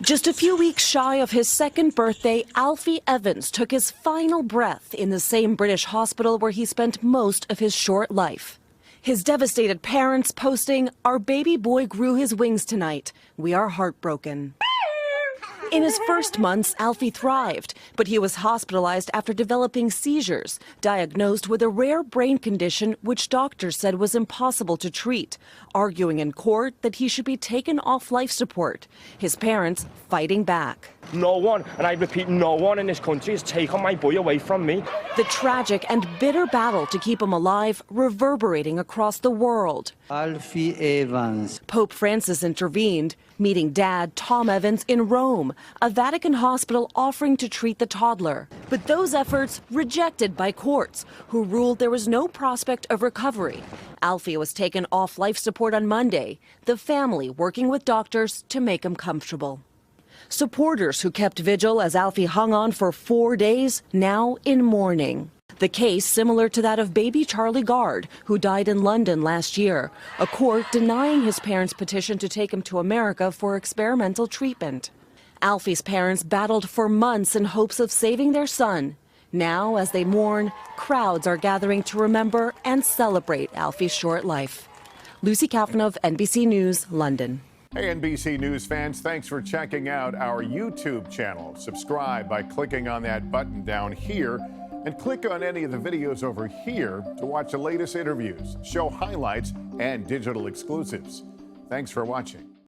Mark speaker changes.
Speaker 1: Just a few weeks shy of his second birthday, Alfie Evans took his final breath in the same British hospital where he spent most of his short life. His devastated parents posting, "Our baby boy grew his wings tonight. We are heartbroken." In his first months, Alfie thrived, but he was hospitalized after developing seizures, diagnosed with a rare brain condition which doctors said was impossible to treat, arguing in court that he should be taken off life support. His parents fighting back.
Speaker 2: No one, and I repeat, no one in this country has taken my boy away from me.
Speaker 1: The tragic and bitter battle to keep him alive reverberating across the world.
Speaker 3: Alfie Evans.
Speaker 1: Pope Francis intervened, meeting Dad Tom Evans in Rome, a Vatican hospital offering to treat the toddler. But those efforts rejected by courts, who ruled there was no prospect of recovery. Alfie was taken off life support on Monday, the family working with doctors to make him comfortable. Supporters who kept vigil as Alfie hung on for 4 days, now in mourning. The case similar to that of baby Charlie Gard, who died in London last year, a court denying his parents' petition to take him to America for experimental treatment. Alfie's parents battled for months in hopes of saving their son. Now, as they mourn, crowds are gathering to remember and celebrate Alfie's short life. Lucy Kaufman of NBC News, London.
Speaker 4: Hey, NBC News fans, thanks for checking out our YouTube channel. Subscribe by clicking on that button down here and click on any of the videos over here to watch the latest interviews, show highlights, and digital exclusives. Thanks for watching.